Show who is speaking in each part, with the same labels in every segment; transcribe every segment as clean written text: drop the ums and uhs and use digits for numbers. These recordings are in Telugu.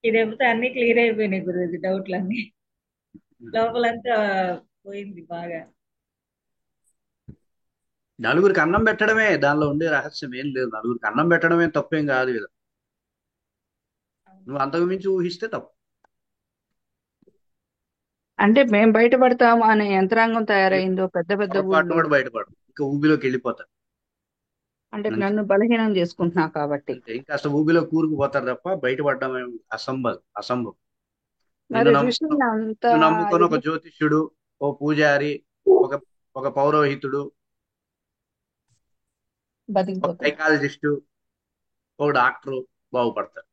Speaker 1: ఈ దెబ్బతో అన్ని క్లియర్ అయిపోయినాయి గురూజీ, డౌట్లన్నీ లోపలంతా పోయింది బాగా.
Speaker 2: నలుగురికి అన్నం పెట్టడమే దానిలో ఉండే రహస్యం ఏం లేదు. నలుగురికి అన్నం పెట్టడమే తప్పేం కాదు కదా.
Speaker 1: అవును.
Speaker 2: నువ్వు అంతకు మించి ఊహిస్తే తప్పు.
Speaker 3: అంటే మేం బయటపడతాము అనే యంత్రాంగం
Speaker 2: మీరు
Speaker 3: తయారైందో పెద్ద పెద్ద
Speaker 2: పొరపాటును
Speaker 3: ఊళ్ళో.
Speaker 2: కూడా బయటపడదు, ఇంకా ఊబిలోకి వెళ్ళిపోతారు.
Speaker 3: అంటే
Speaker 2: అంతే.
Speaker 3: నన్ను బలహీనం చేసుకుంటున్నా కాబట్టి.
Speaker 2: అంతే, ఇంకా అసలు ఊబిలో కూరుకుపోతారు తప్ప బయటపడడం అసంభవం. నిన్ను
Speaker 3: మరి
Speaker 2: నమ్ముకున్న
Speaker 3: ఋషుల్ని అంత
Speaker 2: నిన్ను నమ్ముకున్న ఒక
Speaker 3: ఇది
Speaker 2: జ్యోతిష్యుడు, ఓ పూజారి, ఒక ఒక పౌరోహితుడు, ఒక
Speaker 3: బతికిపోతారు.
Speaker 2: సైకాలజిస్టు, ఒక డాక్టరు బాగుపడతారు.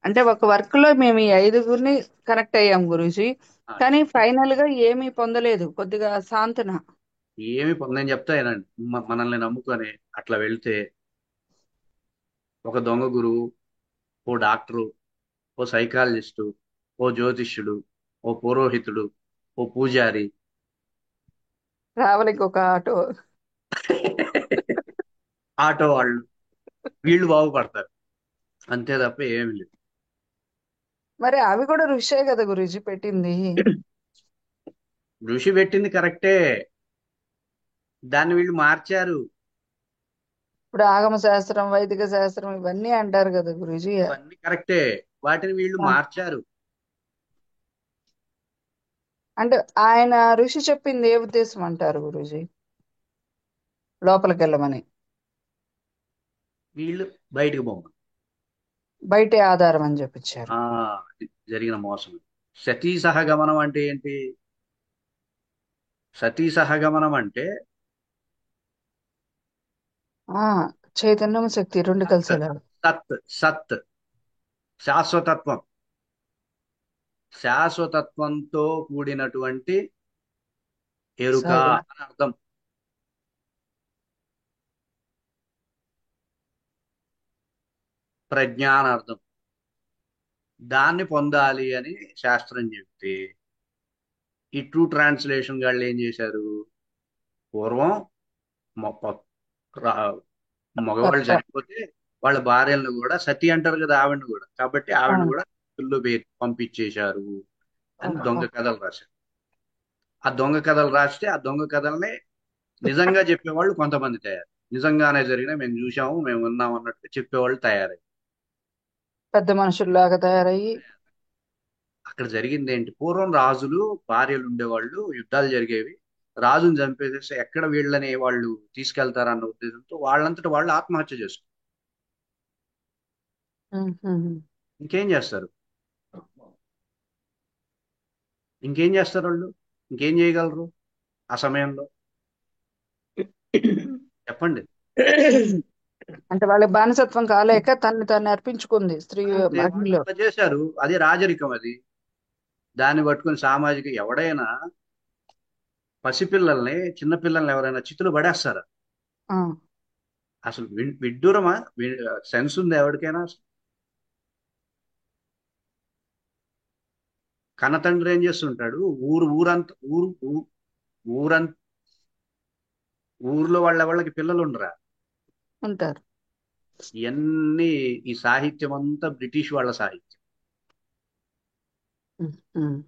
Speaker 3: అంటే ఒక వర్క్ లో మేము ఈ ఐదుగురిని కనెక్ట్ అయ్యాం గురూజీ.
Speaker 2: ఆ,
Speaker 3: కానీ ఫైనల్ గా ఏమీ పొందలేదు, కొద్దిగా సాంతన.
Speaker 2: నేను చెప్తా ఏనండి. మనల్ని నమ్ముకొని అట్లా వెళ్తే ఒక దొంగ గురువు, ఓ డాక్టరు, ఓ సైకాలజిస్టు, ఓ జ్యోతిష్యుడు, ఓ పురోహితుడు, ఓ పూజారి,
Speaker 3: ట్రావెలింగ్ ఒక ఆటో.
Speaker 2: ఆటో వాళ్ళు, వీళ్ళు బాగుపడతారు. అంతే తప్ప ఏమి లేదు.
Speaker 3: మరి అవి కూడా ఋషే కదా గురూజీ పెట్టింది.
Speaker 2: ఋషి పెట్టింది కరెక్టే, దాన్ని వీళ్ళు మార్చారు.
Speaker 3: ఇప్పుడు ఆగమ శాస్త్రం, వైదిక శాస్త్రం ఇవన్నీ అంటారు కదా గురూజీ.
Speaker 2: అవన్నీ కరెక్టే, వాటిని వీళ్ళు
Speaker 3: ఆ,
Speaker 2: మార్చారు.
Speaker 3: అంటే ఆయన ఋషి చెప్పింది ఏ ఉద్దేశం అంటారు గురూజీ? లోపలికి వెళ్ళమని.
Speaker 2: వీళ్ళు బయటకు బొమ్మ.
Speaker 3: బయటే ఆధారం అని చెప్పించారు.
Speaker 2: ఆ ఇది జరిగిన మోసం. సతీ సహగమనం అంటే ఏంటి? సతీ సహగమనం అంటే
Speaker 3: ఆ చైతన్యం శక్తి రెండు
Speaker 2: సత్
Speaker 3: కలిసేలా.
Speaker 2: సత్ శాశ్వతత్వం. శాశ్వతత్వంతో కూడినటువంటి ఎరుక
Speaker 3: సాయి.
Speaker 2: అని అర్థం. ప్రజ్ఞానార్థం. దాన్ని పొందాలి అని శాస్త్రం చెప్తే, ఈ ట్రూ ట్రాన్స్లేషన్ వాళ్ళు ఏం చేశారు? పూర్వం మొ- ప- రా- మగవాళ్ళు
Speaker 3: కరెక్ట్.
Speaker 2: చనిపోతే వాళ్ళ భార్యలను కూడా సతి అంటారు కదా, ఆవిడని కూడా, కాబట్టి ఆవిడని
Speaker 3: అవును.
Speaker 2: కూడా ఇల్లు పంపించేశారు అని
Speaker 3: ఓహో.
Speaker 2: దొంగ కథలు రాశారు. ఆ దొంగ కథలు రాస్తే ఆ దొంగ కథల్ని నిజంగా చెప్పేవాళ్ళు కొంతమంది తయారు. నిజంగానే జరిగిన మేము చూసాము, మేము ఉన్నాం అన్నట్టు చెప్పేవాళ్ళు తయారయ్యారు.
Speaker 3: పెద్ద మనుషుల్లాగా తయారయ్యి.
Speaker 2: అక్కడ జరిగింది ఏంటి? పూర్వం రాజులు భార్యలు ఉండేవాళ్ళు, యుద్ధాలు జరిగేవి. రాజుని చంపేసేసి ఎక్కడ వీళ్ళని వాళ్ళు తీసుకెళ్తారన్న ఉద్దేశంతో వాళ్ళంతట వాళ్ళు ఆత్మహత్య చేసుకుంటారు.
Speaker 3: ఉహుహు.
Speaker 2: ఇంకేం చేస్తారు? ఇంకేం చేస్తారు వాళ్ళు? ఇంకేం చేయగలరు ఆ సమయంలో? చెప్పండి.
Speaker 3: అంటే వాళ్ళకి బానిసత్వం కాలేక తన్ని తను అర్పించుకుంది స్త్రీ.
Speaker 2: అంతే, వాళ్ళు
Speaker 3: అగ్నిలో.
Speaker 2: అట్లా చేశారు. అది రాజరికం అది. దాన్ని పట్టుకొని సామాజిక ఎవడైనా పసిపిల్లల్ని, చిన్నపిల్లల్ని ఎవరైనా చితులు పడేస్తారా?
Speaker 3: ఆ,
Speaker 2: అసలు విడ్డూరమా? సెన్స్ ఉంది ఎవరికైనా? కన్నతండ్రి ఏం చేస్తుంటాడు? ఊరంత ఊరంత ఊర్లో వాళ్ళకి పిల్లలు ఉండరా?
Speaker 3: ఉంటారు.
Speaker 2: ఇవన్నీ, ఈ సాహిత్యం అంతా బ్రిటిష్ వాళ్ళ సాహిత్యం.
Speaker 3: ఉహు.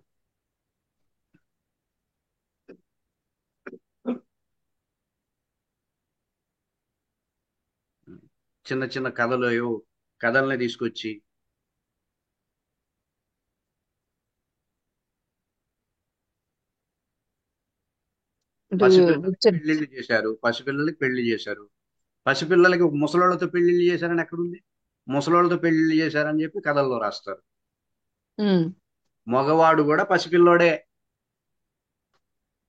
Speaker 2: చిన్న చిన్న కథలు కథల్ని తీసుకొచ్చి
Speaker 3: అంటే
Speaker 2: పసిపిల్లలకి
Speaker 3: విచ్చ-
Speaker 2: పెళ్లిళ్ళు చేశారు. పసిపిల్లలకి పెళ్లి చేశారు. పసిపిల్లలకి ముసలోళ్ళతో పెళ్లిళ్ళు చేశారని ఎక్కడుంది? ముసలోళ్ళతో పెళ్లిళ్ళు చేశారని చెప్పి కథల్లో రాస్తారు.
Speaker 3: ఉమ్,
Speaker 2: మగవాడు కూడా పసిపిల్లోడే.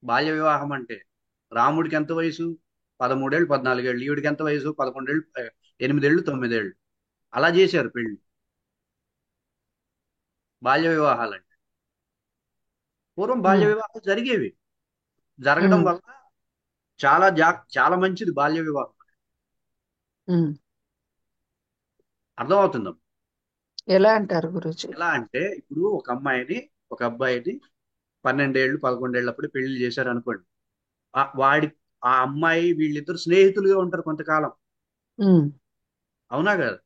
Speaker 2: బాల్య వివాహం అంటే రాముడికి ఎంత వయసు? 13 ఏళ్ళు, 14 ఏళ్ళు. ఈవిడికి ఎంత వయసు? 11 ఏళ్ళు, 8 ఏళ్ళు, 9 ఏళ్ళు. అలా చేశారు పెళ్లి. బాల్య వివాహాలంటే పూర్వం బాల్య
Speaker 3: ఉమ్,
Speaker 2: వివాహాలు జరిగేవి. జరగడం
Speaker 3: ఉమ్,
Speaker 2: వల్ల చాలా మంచిది బాల్య వివాహం.
Speaker 3: ఉమ్.
Speaker 2: అర్థమవుతుందా?
Speaker 3: ఎలా అంటారు గురుజీ?
Speaker 2: ఎలా అంటే ఇప్పుడు ఒక అమ్మాయిని, ఒక అబ్బాయిని 12 ఏళ్ళు, 11 ఏళ్ళప్పుడు పెళ్లి చేశారు అనుకోండి. వాడి ఆ అమ్మాయి వీళ్ళిద్దరు స్నేహితులుగా ఉంటారు కొంతకాలం.
Speaker 3: ఉమ్,
Speaker 2: అవునా కదా?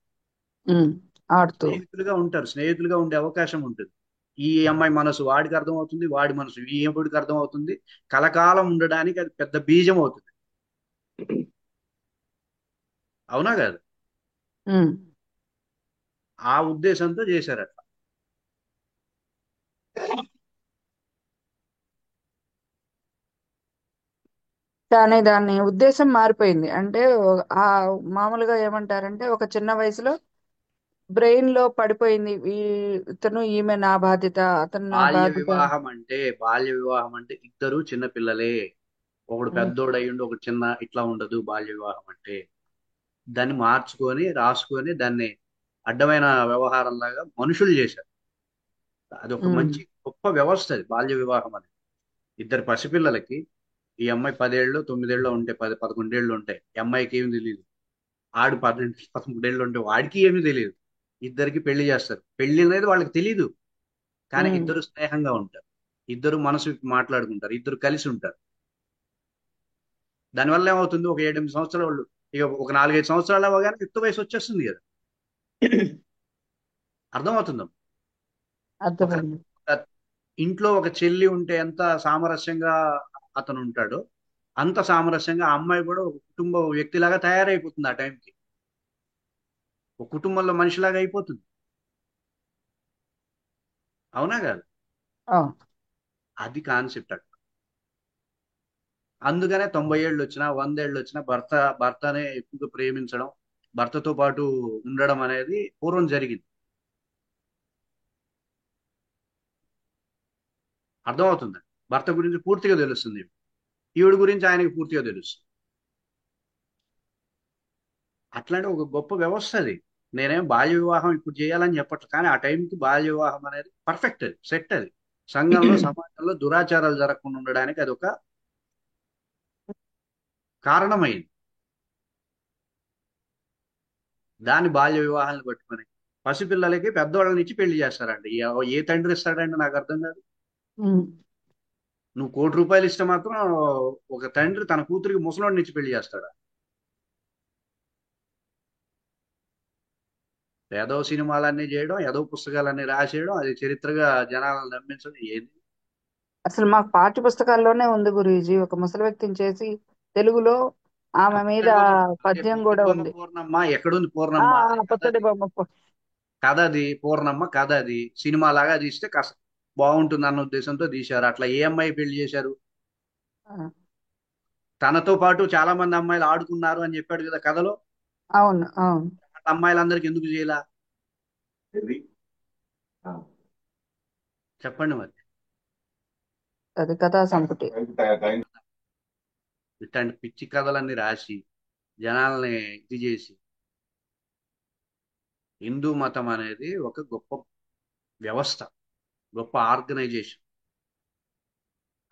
Speaker 3: ఉమ్. ఆడుతూ.
Speaker 2: స్నేహితులుగా ఉంటారు, స్నేహితులుగా ఉండే అవకాశం ఉంటుంది. ఈ అమ్మాయి మనసు వాడికి అర్థం అవుతుంది, వాడి మనసు ఈ అమ్మాయికి అర్థం అవుతుంది. కలకాలం ఉండడానికి అది పెద్ద బీజం అవుతుంది. అవునా కాదు?
Speaker 3: ఉమ్.
Speaker 2: ఆ ఉద్దేశంతో చేశారు అట్లా.
Speaker 3: కానీ దాని ఉద్దేశం మారిపోయింది. అంటే ఆ మామూలుగా ఏమంటారంటే ఒక చిన్న వయసులో బ్రెయిన్ లో పడిపోయింది. ఇతను ఈమె నా బాధ్యత, అతను నా
Speaker 2: బాల్య
Speaker 3: బాధ్యత.
Speaker 2: వివాహం అంటే, బాల్య వివాహం అంటే ఇద్దరు చిన్న పిల్లలే. ఒకడు
Speaker 3: ఉమ్.
Speaker 2: పెద్దోడు అయ్యుండి ఒకడు చిన్న, ఇట్లా ఉండదు బాల్య వివాహం అంటే. దాన్ని మార్చుకొని రాసుకొని దాన్ని అడ్డమైన వ్యవహారం లాగా మనుషులు చేశారు. అది ఒక
Speaker 3: ఉమ్.
Speaker 2: మంచి గొప్ప వ్యవస్థ అది బాల్య వివాహం అనేది. ఇద్దరు పసిపిల్లలకి, ఈ అమ్మాయి 10 ఏళ్ళు 9 ఏళ్ళు ఉంటే 10 11 ఏళ్ళు ఉంటాయి, ఈ అమ్మాయికి ఏమి తెలియదు. ఆడు 12 13 ఏళ్ళు ఉంటే వాడికి ఏమీ తెలియదు. ఇద్దరికి పెళ్లి చేస్తారు. పెళ్లి అనేది వాళ్ళకి తెలియదు, కానీ
Speaker 3: ఉమ్.
Speaker 2: ఇద్దరు స్నేహంగా ఉంటారు. ఇద్దరు మనసు విప్పి మాట్లాడుకుంటారు, ఇద్దరు కలిసి ఉంటారు. దానివల్ల ఏమవుతుంది, ఒక 7 8 సంవత్సరాల వాళ్ళు, ఇక ఒక 4 5 సంవత్సరాలు అవ్వగానే యుక్త వయసు వచ్చేస్తుంది కదా. అర్థమవుతుందా? ఒక
Speaker 3: అర్థమైంది.
Speaker 2: ఒక ఇంట్లో ఒక చెల్లి ఉంటే ఎంత సామరస్యంగా అతను ఉంటాడో, అంత సామరస్యంగా ఆ అమ్మాయి కూడా ఒక కుటుంబ వ్యక్తిలాగా తయారైపోతుంది ఆ టైంకి. ఒక కుటుంబంలో మనిషిలాగా అయిపోతుంది. అవునా కాదు?
Speaker 3: అవును.
Speaker 2: అది కాన్సెప్ట్ అక్కడ. అందుకనే 90 ఏళ్ళు వచ్చినా 100 ఏళ్ళు వచ్చినా భర్తనే ఎక్కువగా ప్రేమించడం, భర్తతో పాటు ఉండడం అనేది పూర్వం జరిగింది. అర్థమవుతుంది. భర్త గురించి పూర్తిగా తెలుస్తుంది, ఈవిడ గురించి ఆయనకి పూర్తిగా తెలుస్తుంది. అట్లాంటి ఒక గొప్ప వ్యవస్థ అది. నేనేం బాల్య వివాహం ఇప్పుడు చేయాలని చెప్పట్లేదు, కానీ ఆ టైంకి బాల్య వివాహం అనేది పర్ఫెక్ట్, అది సెట్. అది సంఘంలో సమాజంలో దురాచారాలు జరగకుండా ఉండడానికి అది ఒక కారణమైంది. దాని బాల్య వివాహాలను పట్టుకొని పసిపిల్లలకి పెద్దవాళ్ళని ఇచ్చి పెళ్లి చేస్తారండి. ఏ తండ్రి ఇస్తాడండి? నాకు అర్థం కాదు.
Speaker 3: ఉమ్.
Speaker 2: నువ్వు ₹1,00,00,000 ఇస్తే మాత్రం ఒక తండ్రి తన కూతురికి ముసలోడిని ఇచ్చి పెళ్లి చేస్తాడా? ఏదో సినిమాలన్నీ చేయడం, ఏదో పుస్తకాలన్నీ రాసేయడం, అది చరిత్రగా జనాలను నమ్మించడం ఏది?
Speaker 3: అసలు మాకు పాఠ్య పుస్తకాల్లోనే ఉంది గురూజీ, ఒక ముసలి వ్యక్తిని చేసి తెలుగులో ఆమె మీద
Speaker 2: పుత్తడి బొమ్మ, అదే
Speaker 3: పద్యం
Speaker 2: పుత్తడి
Speaker 3: కూడా
Speaker 2: బొమ్మ
Speaker 3: ఉంది.
Speaker 2: పూర్ణమ్మ. ఎక్కడుంది
Speaker 3: ఆ
Speaker 2: పూర్ణమ్మ? అది కథ,
Speaker 3: పుత్తడి
Speaker 2: అది
Speaker 3: బొమ్మ.
Speaker 2: కథ, అది పూర్ణమ్మ కథ. అది సినిమా లాగా తీస్తే కాస్త బాగుంటుంది అన్న ఉద్దేశంతో తీశారు. అట్లా ఏ అమ్మాయి పెళ్లి చేశారు?
Speaker 3: ఆ,
Speaker 2: తనతో పాటు చాలా మంది అమ్మాయిలు ఆడుకున్నారు అని చెప్పాడు కదా కథలో.
Speaker 3: అవును, అవును.
Speaker 2: అమ్మాయిలందరికి ఎందుకు చేయాల? చెప్పండి మరి.
Speaker 3: అది కథా సంపుటి.
Speaker 2: ఇట్లాంటి పిచ్చి కథలన్నీ రాసి జనాల్ని ఇది చేసి, హిందూ మతం అనేది ఒక గొప్ప వ్యవస్థ, గొప్ప ఆర్గనైజేషన్.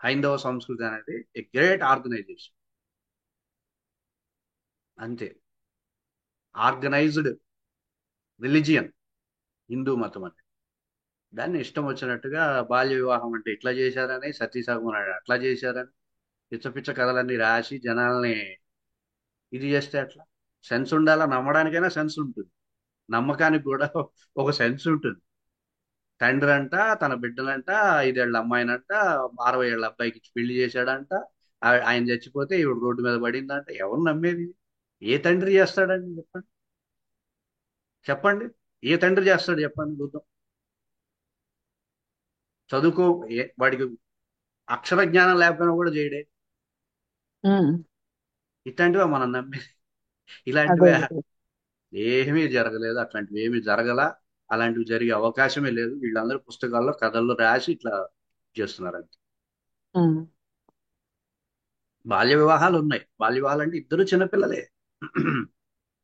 Speaker 2: హైందవ సంస్కృతి అనేది ఏ గ్రేట్ ఆర్గనైజేషన్. అంతే. ఆర్గనైజ్డ్ రిలీజియన్ హిందూ మతం అంటే. దాన్ని ఇష్టం వచ్చినట్టుగా బాల్య వివాహం అంటే ఇట్లా చేశారని, సతీసహగమనం అట్లా చేశారని పిచ్చ పిచ్చ కథలన్నీ రాసి జనాల్ని ఇది చేస్తే అట్లా. సెన్స్ ఉండాలా, నమ్మడానికైనా సెన్స్ ఉంటుంది, నమ్మకానికి కూడా ఒక సెన్స్ ఉంటుంది. తండ్రి అంట తన బిడ్డలంట 5 ఏళ్ల అమ్మాయినంట 60 ఏళ్ల అబ్బాయికి ఇచ్చి పెళ్లి చేశాడంట. ఆయన చచ్చిపోతే ఈవిడ రోడ్డు మీద పడిందంట. ఎవరు నమ్మేది? ఏ తండ్రి చేస్తాడండి చెప్పండి? చెప్పండి, ఏ తండ్రి చేస్తాడు చెప్పండి చూద్దాం. చదువుకో, వాడికి అక్షర జ్ఞానం లేకపోయినా కూడా చేయడే.
Speaker 3: ఉమ్.
Speaker 2: ఇట్లాంటివే మనం నమ్మేది.
Speaker 3: అదే
Speaker 2: ఇలాంటివే.
Speaker 3: గురూజీ.
Speaker 2: ఏమీ జరగలేదు, అట్లాంటివి ఏమీ జరగల. అలాంటివి జరిగే అవకాశమే లేదు. వీళ్ళందరూ పుస్తకాల్లో కథల్లో రాసి ఇట్లా చేస్తున్నారు అంతే.
Speaker 3: ఉమ్.
Speaker 2: బాల్య వివాహాలు ఉన్నాయి. బాల్య వివాహాలు అంటే ఇద్దరు చిన్నపిల్లలే.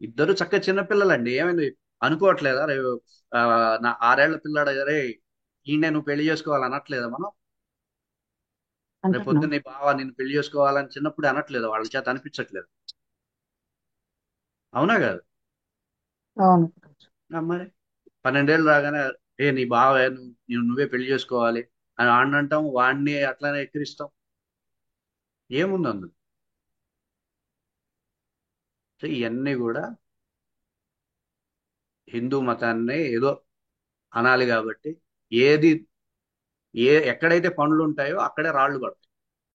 Speaker 2: ఇద్దరు చక్క చిన్నపిల్లలండి. ఏమైంది అనుకోవట్లేదా? రేపు ఆ, నా 6 ఏళ్ల పిల్లాడు రే ఈయన నువ్వు పెళ్లి చేసుకోవాలి అనట్లేదా మనం? రేపు
Speaker 3: అంటున్నాం.
Speaker 2: పొద్దున్న నీ బావ నిన్ను పెళ్లి చేసుకోవాలని చిన్నప్పుడు అనట్లేదు, వాళ్ళ చేత అనిపించట్లేదు. అవునా కాదు?
Speaker 3: అవును.
Speaker 2: మరి 12 ఏళ్ళు రాగానే నీ బావే నువ్వే పెళ్లి చేసుకోవాలి అని వాడిని అంటాం, వాడిని అట్లానే ఎక్కిరిస్తాం. ఏముంది అందులో? సో ఇవన్నీ కూడా హిందూ మతాన్ని ఏదో అనాలి కాబట్టి ఏది ఎక్కడైతే పనులు ఉంటాయో అక్కడే రాళ్ళు పడతాయి.